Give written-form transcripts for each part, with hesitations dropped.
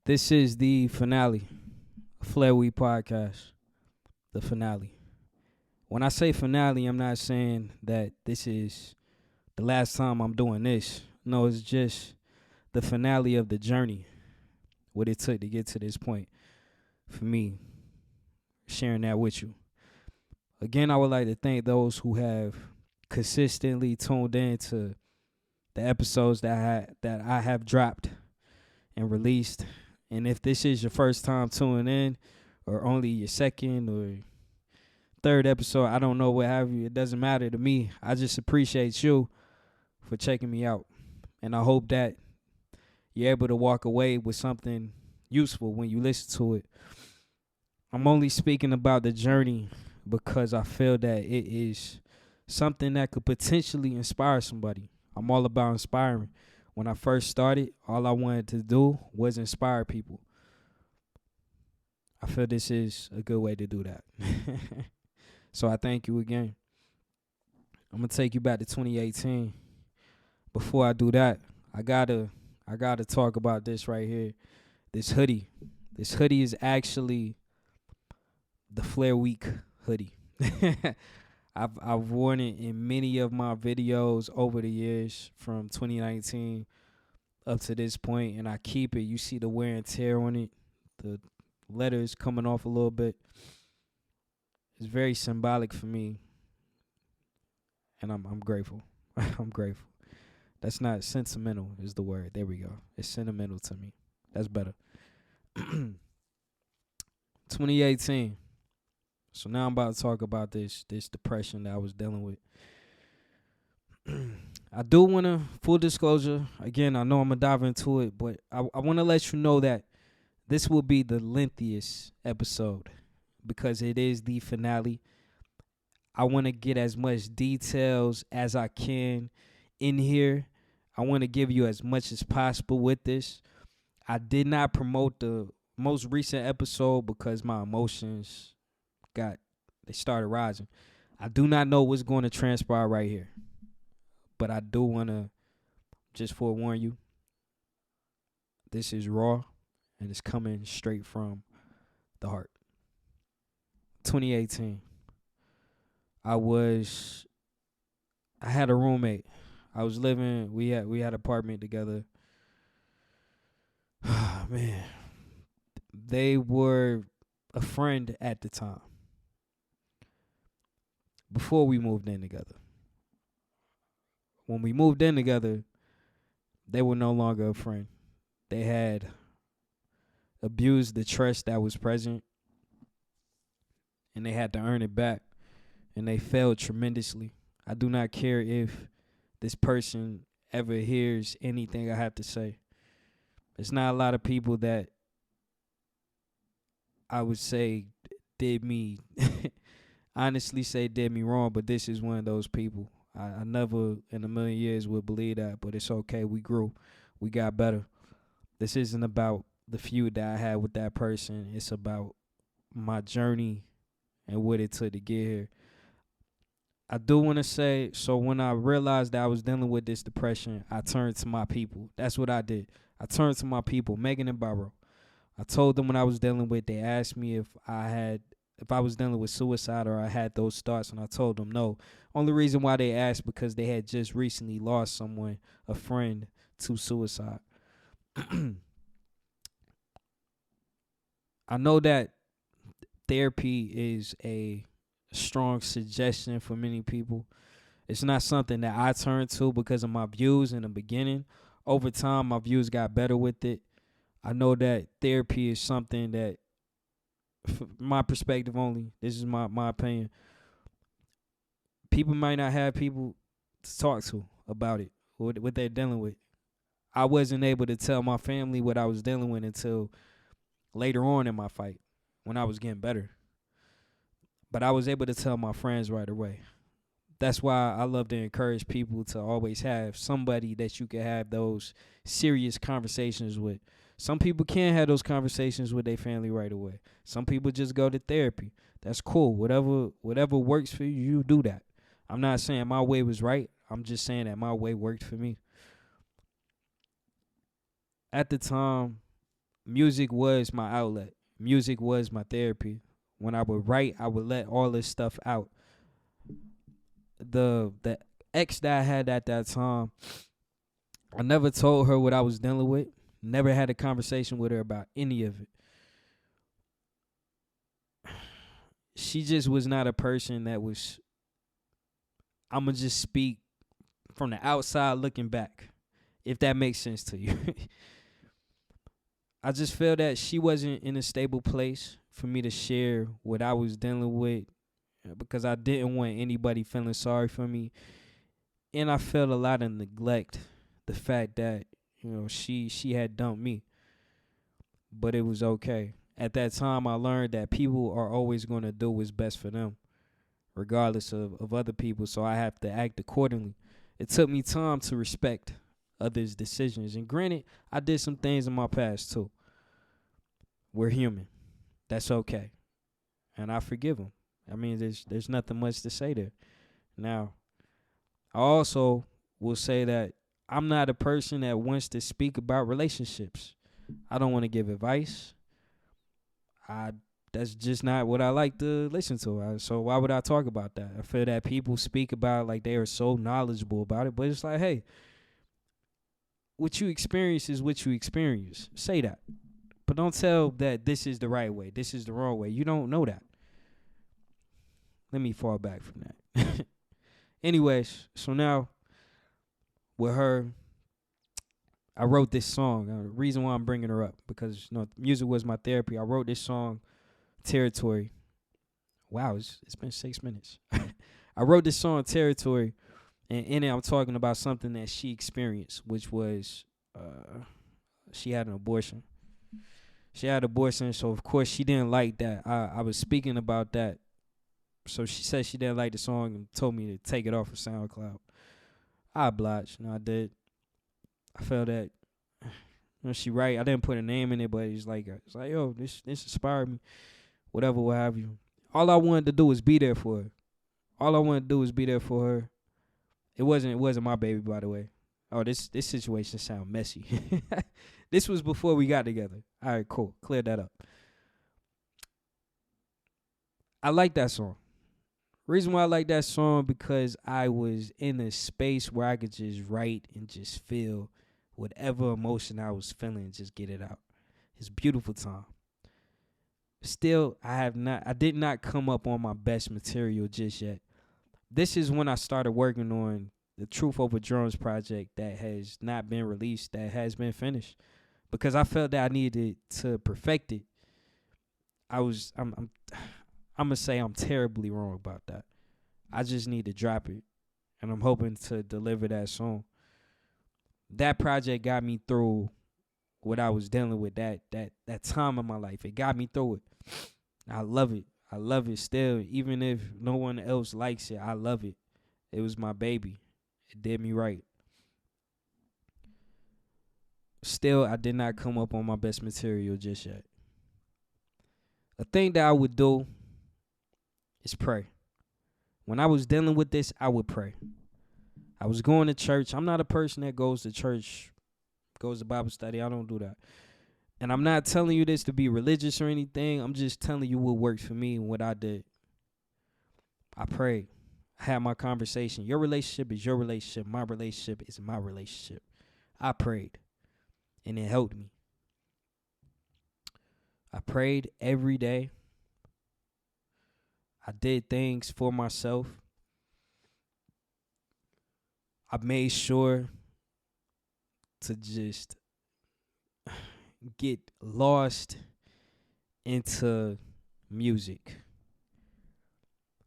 This is the finale, Flair podcast. The finale. When I say finale, I'm not saying that this is the last time I'm doing this. No, it's just the finale of the journey, what it took to get to this point for me, sharing that with you. Again, I would like to thank those who have consistently tuned in to the episodes that I have dropped and released. And if this is your first time tuning in, or only your second or third episode, I don't know what have you. It doesn't matter to me. I just appreciate you for checking me out. And I hope that you're able to walk away with something useful when you listen to it. I'm only speaking about the journey because I feel that it is something that could potentially inspire somebody. I'm all about inspiring. When I first started, all I wanted to do was inspire people. I feel this is a good way to do that. So I thank you again. I'm gonna take you back to 2018. Before I do that, I gotta talk about this right here. This hoodie. This hoodie is actually the Flair Week hoodie. I've worn it in many of my videos over the years from 2019 up to this point, and I keep it. You see the wear and tear on it. The letters coming off a little bit. It's very symbolic for me, and I'm grateful. I'm grateful. That's not sentimental is the word. There we go. It's sentimental to me. That's better. 2018. So now I'm about to talk about this depression that I was dealing with. I do want to, full disclosure, again, I know I'm going to dive into it, but I want to let you know that this will be the lengthiest episode because it is the finale. I want to get as much details as I can in here. I want to give you as much as possible with this. I did not promote the most recent episode because my emotions they started rising. I do not know what's going to transpire right here, but I do want to just forewarn you. This is raw, and it's coming straight from the heart. 2018. I had a roommate. I was living. We had an apartment together. Man, they were a friend at the time. Before we moved in together. When we moved in together, they were no longer a friend. They had abused the trust that was present, and they had to earn it back, and they failed tremendously. I do not care if this person ever hears anything I have to say. It's not a lot of people that I would say did me honestly say did me wrong, but this is one of those people. I never in a million years would believe that, but it's okay. We grew. We got better. This isn't about the feud that I had with that person. It's about my journey and what it took to get here. I do want to say, so when I realized that I was dealing with this depression, I turned to my people. That's what I did. I turned to my people, Megan and Barrow. I told them what I was dealing with. They asked me if I was dealing with suicide or I had those thoughts, and I told them no. Only reason why they asked because they had just recently lost someone, a friend, to suicide. I know that therapy is a strong suggestion for many people. It's not something that I turned to because of my views in the beginning. Over time, my views got better with it. I know that therapy is something that, from my perspective only, this is my opinion, people might not have people to talk to about it, what they're dealing with. I wasn't able to tell my family what I was dealing with until later on in my fight when I was getting better. But I was able to tell my friends right away. That's why I love to encourage people to always have somebody that you can have those serious conversations with. Some people can't have those conversations with their family right away. Some people just go to therapy. That's cool. Whatever works for you, you do that. I'm not saying my way was right. I'm just saying that my way worked for me. At the time, music was my outlet. Music was my therapy. When I would write, I would let all this stuff out. The ex that I had at that time, I never told her what I was dealing with. Never had a conversation with her about any of it. She just was not a person that was, I'ma just speak from the outside looking back, if that makes sense to you. I just feel that she wasn't in a stable place for me to share what I was dealing with, because I didn't want anybody feeling sorry for me. And I felt a lot of neglect, the fact that, she had dumped me. But it was okay. At that time, I learned that people are always going to do what's best for them, regardless of other people. So I have to act accordingly. It took me time to respect others' decisions. And granted, I did some things in my past too. We're human. That's okay. And I forgive them. I mean, there's nothing much to say there. Now, I also will say that I'm not a person that wants to speak about relationships. I don't want to give advice. That's just not what I like to listen to. So why would I talk about that? I feel that people speak about it like they are so knowledgeable about it, but it's like, hey, what you experience is what you experience. Say that. But don't tell that this is the right way, this is the wrong way. You don't know that. Let me fall back from that. Anyways, so now with her, I wrote this song. The reason why I'm bringing her up, because music was my therapy. I wrote this song, Territory. Wow, it's been 6 minutes. I wrote this song, Territory, and in it I'm talking about something that she experienced, which was she had an abortion. She had an abortion, so of course she didn't like that. I was speaking about that. So she said she didn't like the song and told me to take it off of SoundCloud. I obliged. I did. I felt that she right. I didn't put a name in it, but it's like yo, this inspired me. Whatever, what have you. All I wanted to do was be there for her. All I wanted to do was be there for her. It wasn't my baby, by the way. Oh, this situation sound messy. This was before we got together. All right, cool. Clear that up. I like that song. Reason why I like that song, because I was in a space where I could just write and just feel whatever emotion I was feeling and just get it out. It's a beautiful time. Still, I did not come up on my best material just yet. This is when I started working on the Truth Over Drums project that has not been released, that has been finished, because I felt that I needed to perfect it. I'm gonna say I'm terribly wrong about that. I just need to drop it, and I'm hoping to deliver that soon. That project got me through what I was dealing with that time in my life. It got me through it. I love it. I love it still. Even if no one else likes it, I love it. It was my baby. It did me right. Still, I did not come up on my best material just yet. A thing that I would do is pray. When I was dealing with this, I would pray. I was going to church. I'm not a person that goes to church, goes to Bible study. I don't do that. And I'm not telling you this to be religious or anything. I'm just telling you what works for me and what I did. I prayed. I had my conversation. Your relationship is your relationship. My relationship is my relationship. I prayed, and it helped me. I prayed every day. I did things for myself. I made sure to just get lost into music.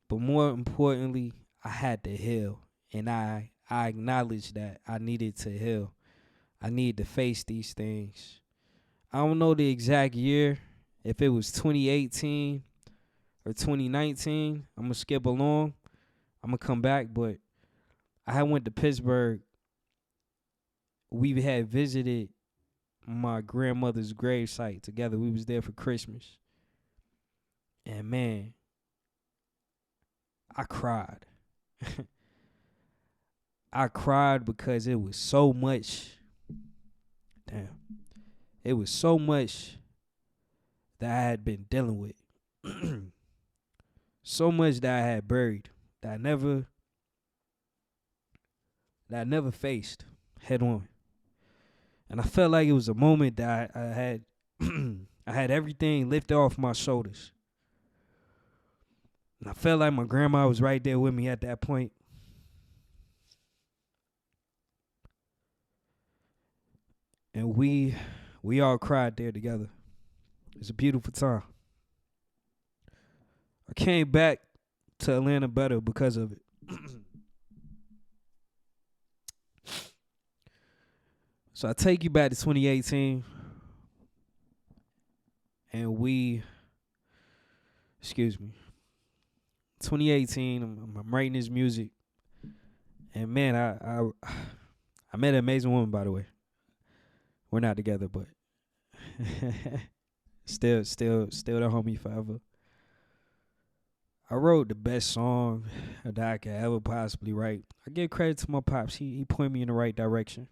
But more importantly, I had to heal. And I acknowledged that I needed to heal. I needed to face these things. I don't know the exact year, if it was 2018 or 2019. I'm going to skip along. I'm going to come back, but I had went to Pittsburgh. We had visited my grandmother's grave site together. We was there for Christmas. And man, I cried. I cried because it was so much. Damn. It was so much that I had been dealing with. So much that I had buried that I never faced head on. And I felt like it was a moment that I had I had everything lifted off my shoulders. And I felt like my grandma was right there with me at that point. And we all cried there together. It was a beautiful time. I came back to Atlanta better because of it. So I take you back to 2018, and excuse me, 2018. I'm writing this music, and man, I met an amazing woman. By the way, we're not together, but still the homie forever. I wrote the best song that I could ever possibly write. I give credit to my pops. He pointed me in the right direction.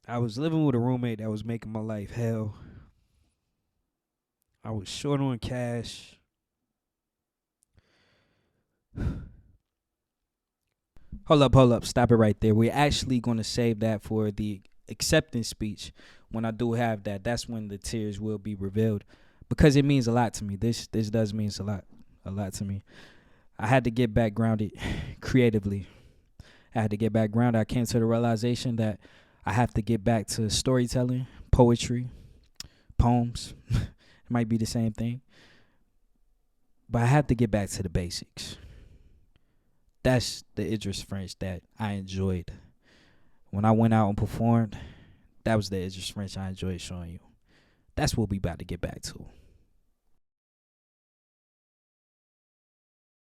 I was living with a roommate that was making my life hell. I was short on cash. Hold up. Stop it right there. We're actually going to save that for the acceptance speech. When I do have that, that's when the tears will be revealed. Because it means a lot to me. This does mean a lot to me. I had to get back grounded creatively. I had to get back grounded. I came to the realization that I have to get back to storytelling, poetry, poems. It might be the same thing. But I have to get back to the basics. That's the Idris French that I enjoyed. When I went out and performed, that was the Idris French I enjoyed showing you. That's what we about to get back to.